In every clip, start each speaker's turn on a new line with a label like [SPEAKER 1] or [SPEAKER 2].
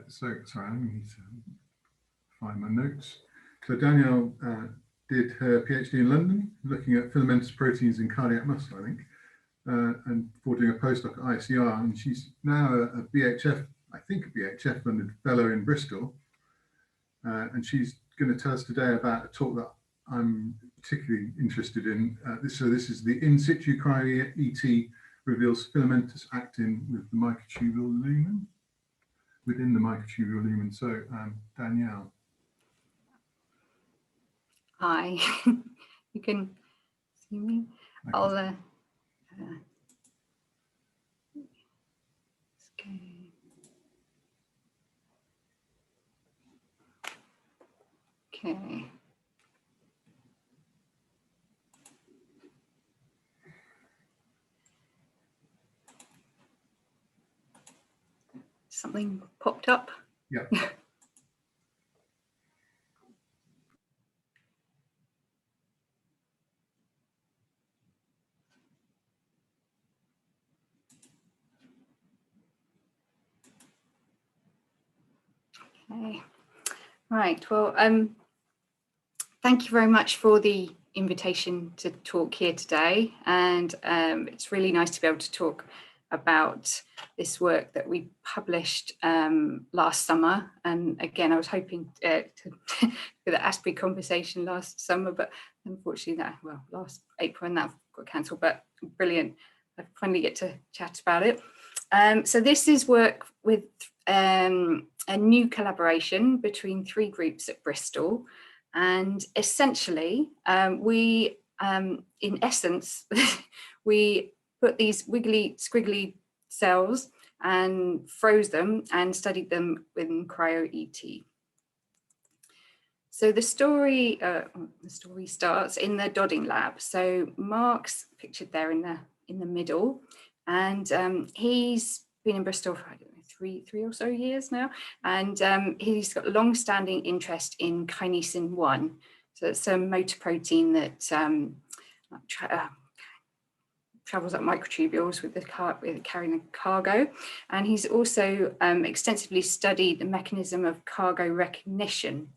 [SPEAKER 1] So sorry, I need to find my notes. So Danielle did her PhD in London, looking at filamentous proteins in cardiac muscle, I think, and for doing a postdoc at ICR, and she's now a BHF, I think a BHF funded fellow in Bristol, and she's going to tell us today about a talk that I'm particularly interested in. So this is the in situ cryo-ET reveals filamentous actin with the microtubule lumen, within the microtubule lumen. So Danielle.
[SPEAKER 2] Hi, you can see me. I'll okay. Something popped up.
[SPEAKER 1] Yeah.
[SPEAKER 2] Okay. Right. Well, thank you very much for the invitation to talk here today, and it's really nice to be able to talk about this work that we published last summer. And again, I was hoping for the Asprey conversation last summer, but unfortunately last April, and that got cancelled, but brilliant. I finally get to chat about it. So this is work with a new collaboration between 3 groups at Bristol. And essentially, we, in essence, we put these wiggly, squiggly cells and froze them and studied them in cryo-ET. So the story starts in the Dodding lab. So Mark's pictured there in the middle, and he's been in Bristol for, I don't know, three or so years now, and he's got a long-standing interest in kinesin 1. So it's a motor protein that travels up microtubules with carrying a cargo, and he's also extensively studied the mechanism of cargo recognition.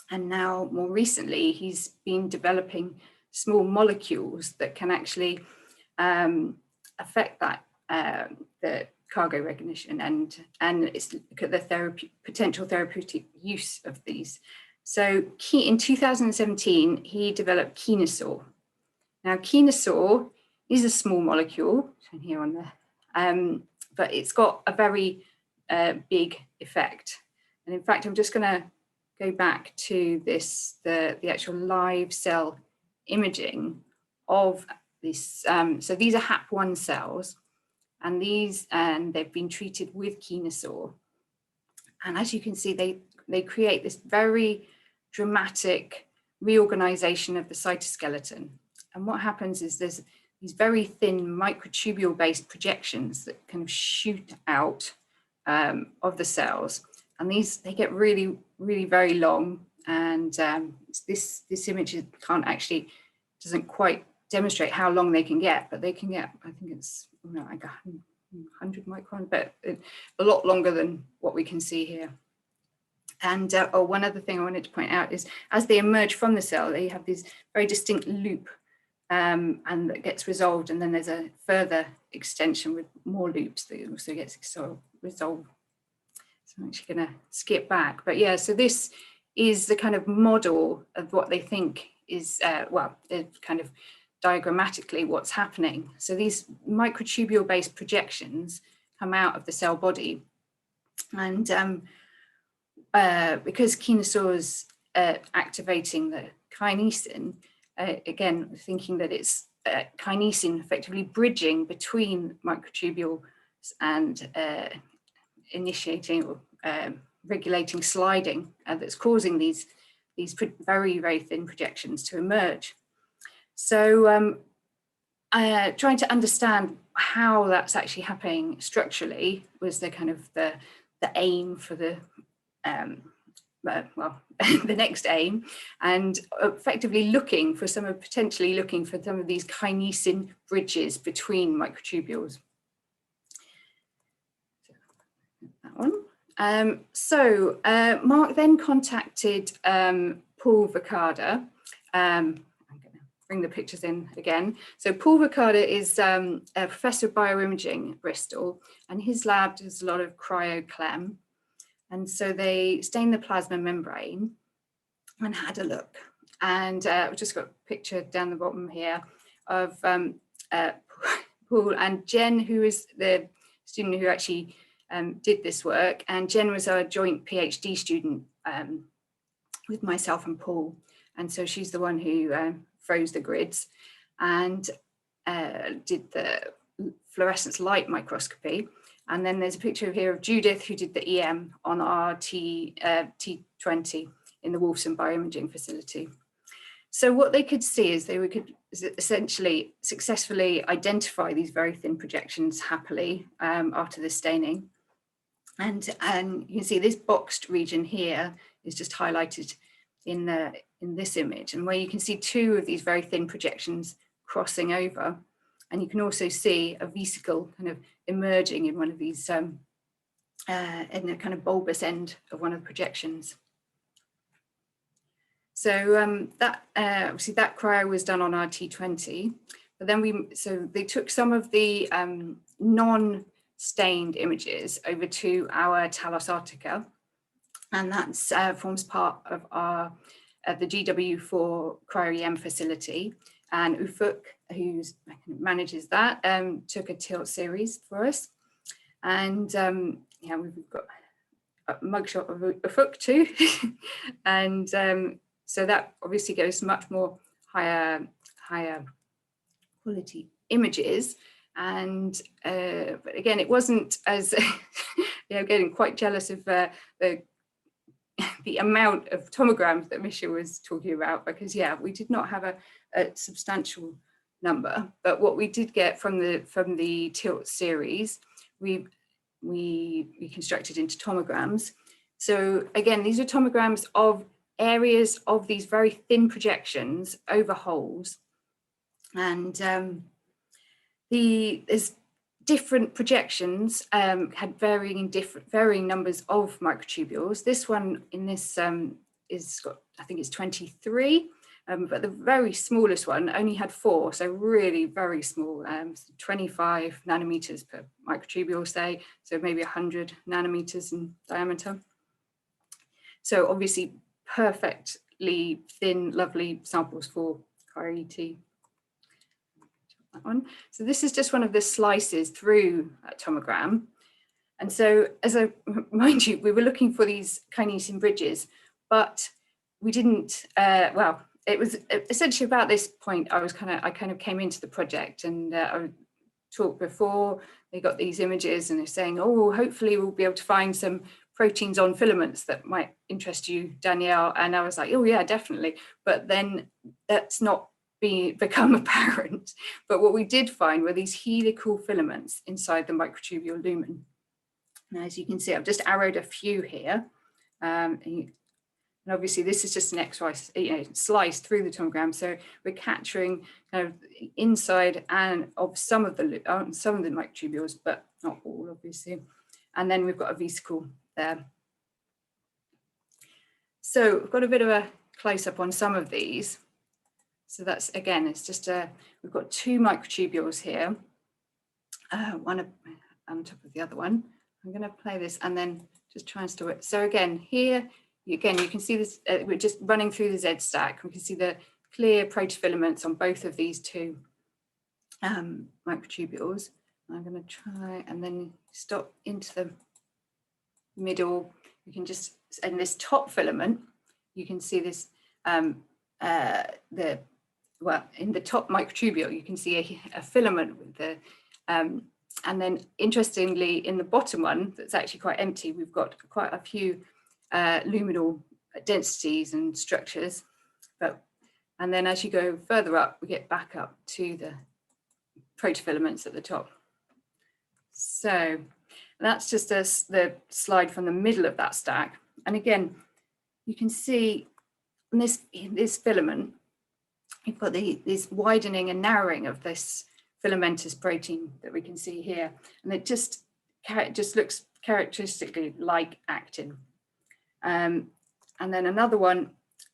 [SPEAKER 2] And now, more recently, he's been developing small molecules that can actually affect that the cargo recognition, and it's look at the potential therapeutic use of these. So in 2017, he developed Kenosaur. Now, Kenosaur is a small molecule, shown here on there, but it's got a very big effect. And in fact, I'm just going to go back to this, the actual live cell imaging of this. So these are HAP1 cells, and they've been treated with Kenosaur. And as you can see, they create this very dramatic reorganization of the cytoskeleton. And what happens is there's these very thin microtubule-based projections that kind of shoot out of the cells. And they get really, really very long. And this image doesn't quite demonstrate how long they can get, but they can get, I think it's like 100 micron, but a lot longer than what we can see here. And one other thing I wanted to point out is, as they emerge from the cell, they have this very distinct loop, and that gets resolved, and then there's a further extension with more loops that also gets resolved. So I'm actually going to skip back, but yeah, so this is the kind of model of what they think is, kind of diagrammatically what's happening. So these microtubule-based projections come out of the cell body, and because Kenosaur's activating the kinesin, again, thinking that it's kinesin effectively bridging between microtubules and initiating or regulating sliding, that's causing these very, very thin projections to emerge. So trying to understand how that's actually happening structurally was the kind of the aim for the the next aim, and effectively potentially looking for some of these kinesin bridges between microtubules. So, that one. Mark then contacted Paul Vacada. I'm going to bring the pictures in again. So Paul Vacada is a professor of bioimaging at Bristol, and his lab does a lot of cryo-clem. And so they stained the plasma membrane and had a look. And we've just got a picture down the bottom here of Paul and Jen, who is the student who actually did this work. And Jen was our joint PhD student with myself and Paul. And so she's the one who froze the grids and did the fluorescence light microscopy. And then there's a picture here of Judith, who did the EM on our T20 in the Wolfson bioimaging facility. So what they could see is they could essentially successfully identify these very thin projections happily after the staining. And you can see this boxed region here is just highlighted in this image, and where you can see two of these very thin projections crossing over. And you can also see a vesicle kind of emerging in one of these, in the kind of bulbous end of one of the projections. So obviously that cryo was done on our T20, but then they took some of the non-stained images over to our Talos Arctica, and that forms part of the GW4 cryo-EM facility. And Ufuk, who manages that, took a tilt series for us. And yeah, we've got a mugshot of Ufuk too. And so that obviously goes much more higher quality images. And but again, it wasn't as, getting quite jealous of the amount of tomograms that Misha was talking about, because yeah, we did not have a substantial number, but what we did get from the tilt series, we reconstructed into tomograms. So again, these are tomograms of areas of these very thin projections over holes, and there's different projections had varying numbers of microtubules. This one in this is got, I think it's 23, but the very smallest one only had 4, so really very small, 25 nanometers per microtubule, say, so maybe 100 nanometers in diameter. So obviously perfectly thin, lovely samples for cryo-ET. That one. So this is just one of the slices through a tomogram. And so, as I remind you, we were looking for these kinesin bridges, but we didn't, well, it was essentially about this point I kind of came into the project, and I talked before they got these images and they're saying, oh, hopefully we'll be able to find some proteins on filaments that might interest you, Danielle. And I was like, oh yeah, definitely. But then that's not become apparent. But what we did find were these helical filaments inside the microtubule lumen. Now, as you can see, I've just arrowed a few here. And obviously this is just an X-ray slice through the tomogram. So we're capturing kind of the inside and of some of the microtubules, but not all, obviously. And then we've got a vesicle there. So we've got a bit of a close-up on some of these. So that's, again, it's just we've got 2 microtubules here, one on top of the other one. I'm going to play this and then just try and store it. So again, here, again, you can see this, we're just running through the Z stack. We can see the clear protofilaments on both of these 2 microtubules. I'm going to try and then stop into the middle. You can just, in this top filament, you can see this, well, in the top microtubule, you can see a filament with the, and then interestingly, in the bottom one, that's actually quite empty, we've got quite a few luminal densities and structures. And then as you go further up, we get back up to the protofilaments at the top. So that's just the slide from the middle of that stack. And again, you can see in this filament, you've got this widening and narrowing of this filamentous protein that we can see here. And it just looks characteristically like actin. And then another one,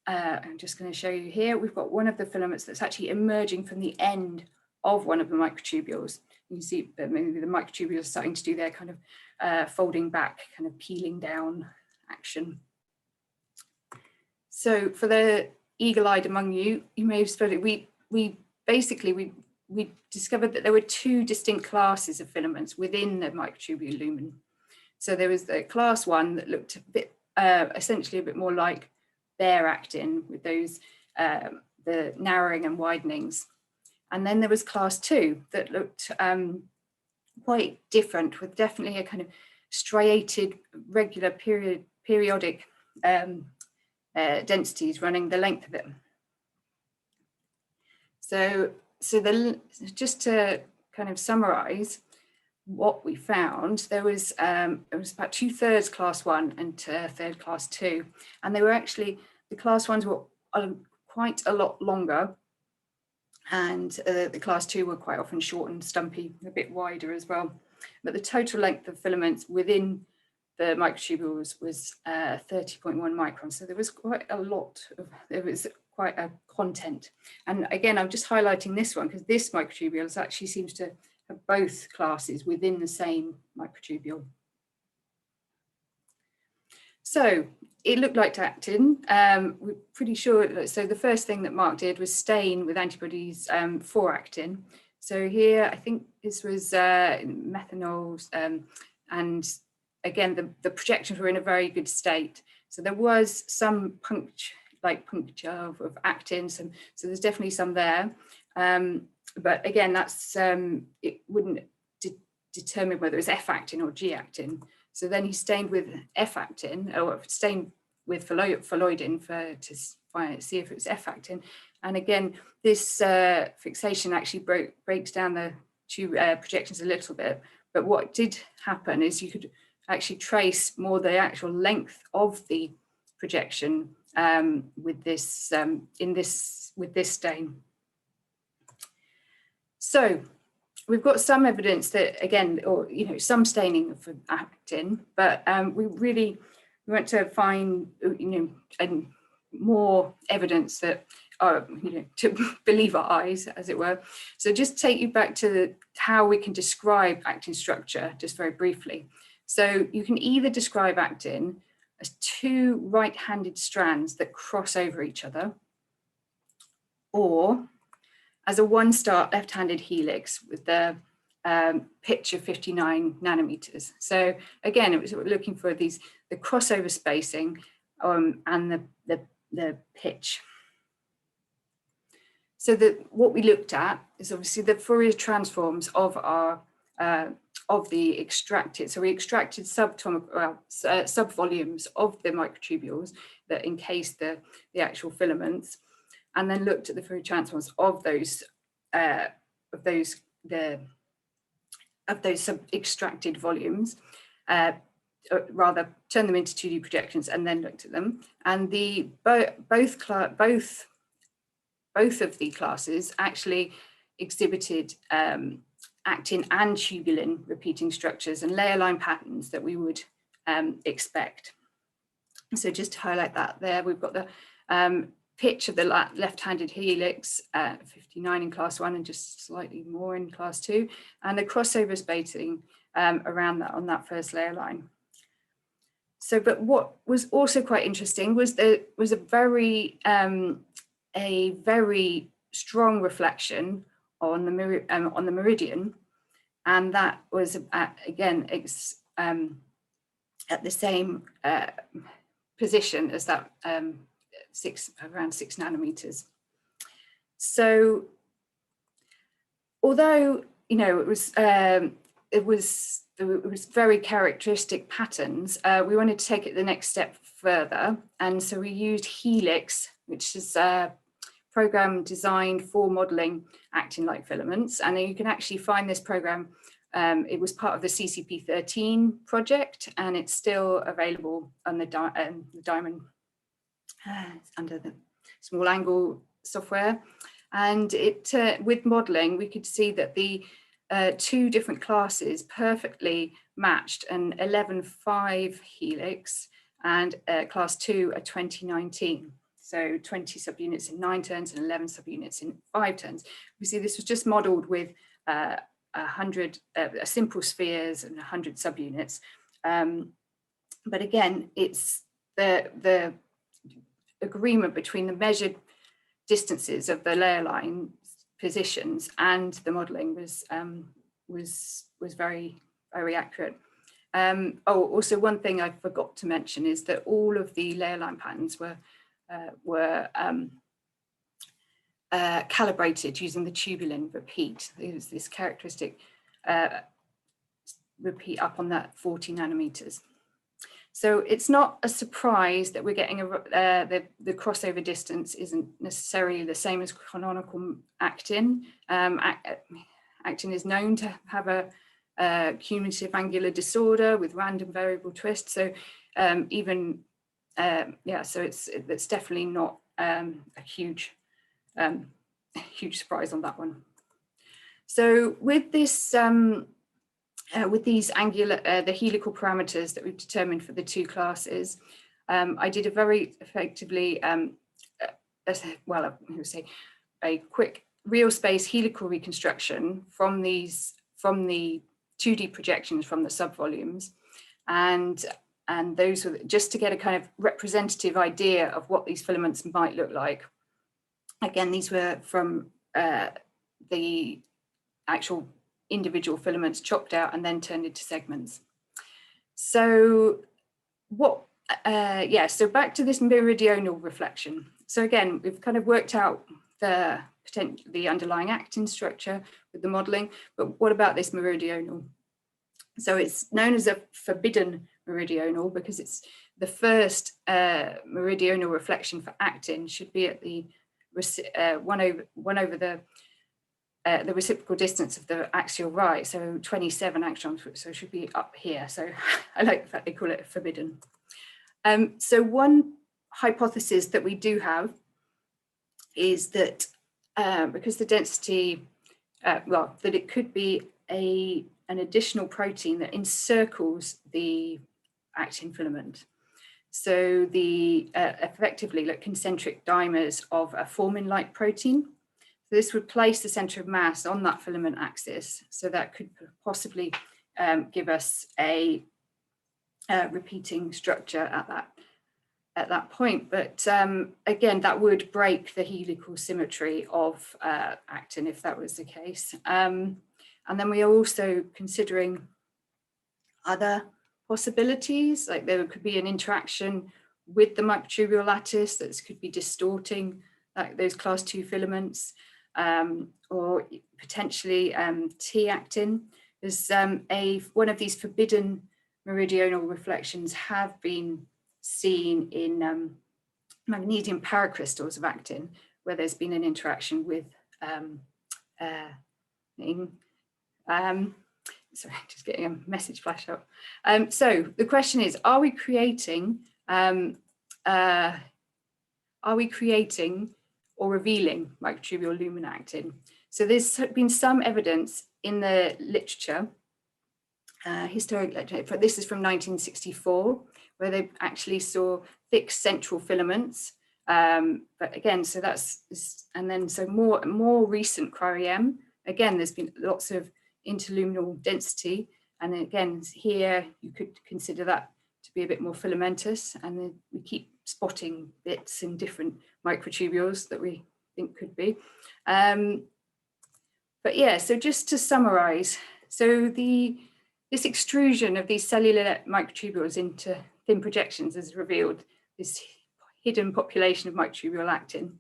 [SPEAKER 2] I'm just going to show you here. We've got one of the filaments that's actually emerging from the end of one of the microtubules. You can see that maybe the microtubules are starting to do their kind of folding back, kind of peeling down action. So for the eagle-eyed among you, you may have spotted, we discovered that there were two distinct classes of filaments within the microtubule lumen. So there was the class 1 that looked a bit, essentially a bit more like bare actin with those, the narrowing and widenings. And then there was class 2 that looked quite different, with definitely a kind of striated, regular periodic densities running the length of it. So just to kind of summarize what we found, there was it was about 2/3 class 1 and 1/3 class 2, and they were actually, the class 1s were quite a lot longer, and the class 2 were quite often short and stumpy, a bit wider as well. But the total length of filaments within the microtubules was 30.1 microns. So there was quite a lot of, there was quite a content. And again, I'm just highlighting this one because this microtubule actually seems to have both classes within the same microtubule. So it looked like actin. We're pretty sure. So the first thing that Mark did was stain with antibodies for actin. So here, I think this was methanols, and again, the projections were in a very good state. So there was some puncture of actin, so there's definitely some there. But again, that's it wouldn't determine whether it's F-actin or G-actin. So then he stained with F-actin, or stained with phalloidin to see if it was F-actin. And again, this fixation actually breaks down the two projections a little bit. But what did happen is you could actually trace more the actual length of the projection with this with this stain. So we've got some evidence that, again, or some staining for actin, but we want to find more evidence that to believe our eyes, as it were. So just take you back to how we can describe actin structure, just very briefly. So you can either describe actin as two right-handed strands that cross over each other, or as a one-star left-handed helix with the pitch of 59 nanometers. So again, it was looking for the crossover spacing and the pitch. So what we looked at is obviously the Fourier transforms of our of the extracted. So we extracted subvolumes of the microtubules that encase the actual filaments, and then looked at the Fourier transforms of those extracted volumes. Rather, turn them into 2D projections and then looked at them. And both of the classes actually exhibited actin and tubulin repeating structures and layer line patterns that we would expect. So just to highlight that there, we've got the pitch of the left-handed helix, 59 in class 1 and just slightly more in class 2, and the crossover spacing around that on that first layer line. So, but what was also quite interesting was there was a very strong reflection on the meridian, and that was again at the same position as that around 6 nanometers. So, although it was very characteristic patterns, we wanted to take it the next step further, and so we used Helix, which is a program designed for modeling actin-like filaments, and you can actually find this program. It was part of the CCP-13 project, and it's still available on the Diamond under the small angle software. And it with modeling, we could see that the two different classes perfectly matched, an 11.5 helix and class 2, a 2019. So 20 subunits in 9 turns and 11 subunits in 5 turns. We see this was just modeled with 100 simple spheres and 100 subunits. But again, it's the agreement between the measured distances of the layer line positions and the modeling was very, very accurate. Also one thing I forgot to mention is that all of the layer line patterns were calibrated using the tubulin repeat. There's this characteristic repeat up on that 40 nanometers. So it's not a surprise that we're getting the crossover distance isn't necessarily the same as canonical actin. Actin is known to have a cumulative angular disorder with random variable twist. So so it's definitely not a huge surprise on that one. So with this. With these the helical parameters that we've determined for the two classes, I did a very effectively, a quick Realspace helical reconstruction from the 2D projections from the subvolumes, and those were just to get a kind of representative idea of what these filaments might look like. Again, these were from the actual individual filaments chopped out and then turned into segments. So so back to this meridional reflection. So again, we've kind of worked out the underlying actin structure with the modeling, but what about this meridional? So it's known as a forbidden meridional because it's the first meridional reflection for actin should be at the 1 over the reciprocal distance of the axial right, so 27 angstroms, so it should be up here. So I like the fact they call it forbidden. So one hypothesis that we do have is that because the density, that it could be an additional protein that encircles the actin filament. So the effectively like concentric dimers of a formin-like protein. So this would place the center of mass on that filament axis. So that could possibly give us a repeating structure at that point. But again, that would break the helical symmetry of actin if that was the case. And then we are also considering other possibilities, like there could be an interaction with the microtubule lattice that could be distorting like those class 2 filaments. Or potentially T-actin. There's one of these forbidden meridional reflections have been seen in magnesium paracrystals of actin, where there's been an interaction with sorry, just getting a message flash up. So the question is, are we creating or revealing microtubule lumen actin? So there's been some evidence in the literature, historic literature, this is from 1964, where they actually saw thick central filaments. But again, so so more recent cryo-EM, again, there's been lots of interluminal density. And again, here you could consider that to be a bit more filamentous, and then we keep spotting bits in different microtubules that we think could be. But yeah, so just to summarize, so this extrusion of these cellular microtubules into thin projections has revealed this hidden population of microtubule actin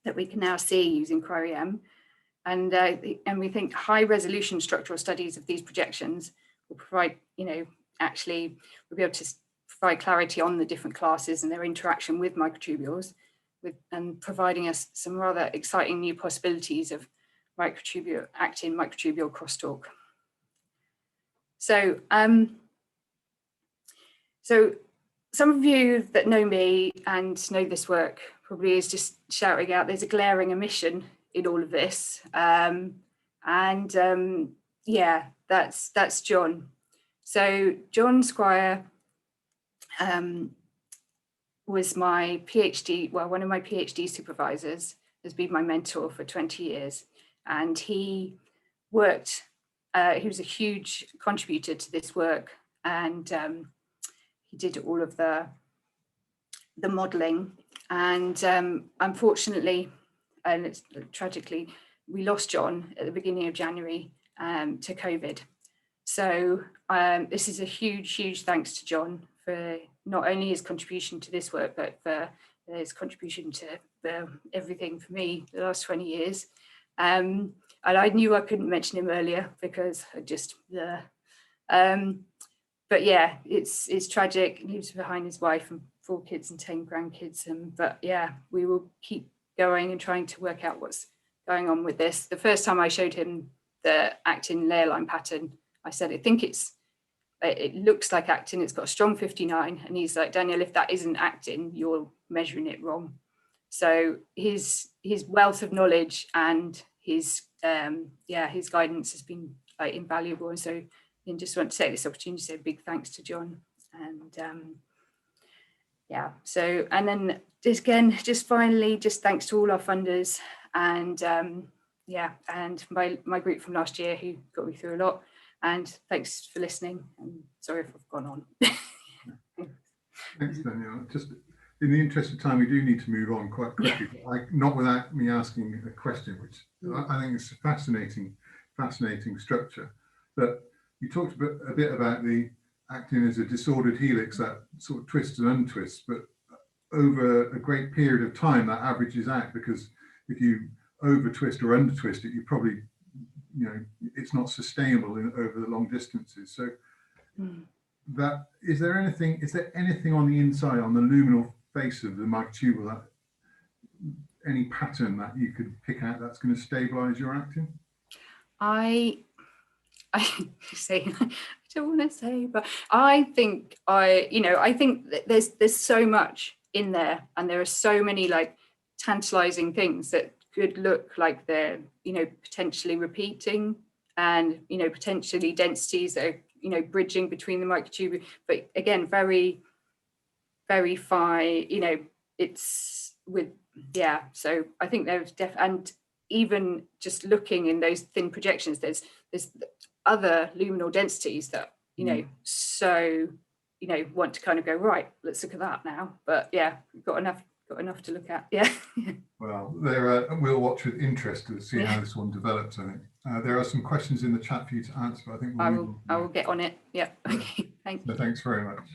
[SPEAKER 2] that we can now see using cryo-EM. And we think high resolution structural studies of these projections will provide, actually we'll be able to provide clarity on the different classes and their interaction with microtubules, and providing us some rather exciting new possibilities of microtubule actin microtubule crosstalk. So, so some of you that know me and know this work probably is just shouting out, there's a glaring omission in all of this. And And yeah, that's John. So John Squire was my PhD, well, one of my PhD supervisors, has been my mentor for 20 years. And he worked, he was a huge contributor to this work. And he did all of the modeling. And unfortunately, and it's tragically, we lost John at the beginning of January to COVID. So this is a huge thanks to John for not only his contribution to this work, but for his contribution to everything for me the last 20 years. And I knew I couldn't mention him earlier because I just, but yeah, it's tragic. He was behind his wife and 4 kids and 10 grandkids. But yeah, we will keep going and trying to work out what's going on with this. The first time I showed him the actin layer line pattern, I said, I think it looks like actin, it's got a strong 59. And he's like, Danielle, if that isn't actin, you're measuring it wrong. So his wealth of knowledge and his guidance has been invaluable. And so I just want to take this opportunity to say a big thanks to John. And yeah, so, and then just finally, just thanks to all our funders and yeah, and my group from last year who got me through a lot. And thanks for listening. I'm sorry if I've gone on.
[SPEAKER 1] Thanks, Danielle. Just in the interest of time, we do need to move on quite quickly. Yeah. Not without me asking a question, which I think is a fascinating structure. But you talked a bit about the actin as a disordered helix that sort of twists and untwists, but over a great period of time, that averages out, because if you over twist or under twist it, you probably, it's not sustainable over the long distances. So that is there anything on the inside, on the luminal face of the microtubule, that any pattern that you could pick out that's going to stabilize your actin? I
[SPEAKER 2] say, I don't want to say, but I think that there's so much in there, and there are so many like tantalizing things that could look like they're potentially repeating, and potentially densities that are bridging between the microtubule, but again very fine, it's with, yeah. So I think there's and even just looking in those thin projections, there's other luminal densities that so want to kind of go, right, let's look at that now. But yeah, we've got enough to look at. Yeah.
[SPEAKER 1] Well, we'll watch with interest to see how this one develops. I think there are some questions in the chat for you to answer, but I think I will get on it. Yeah. Okay. Thank you. So thanks very much.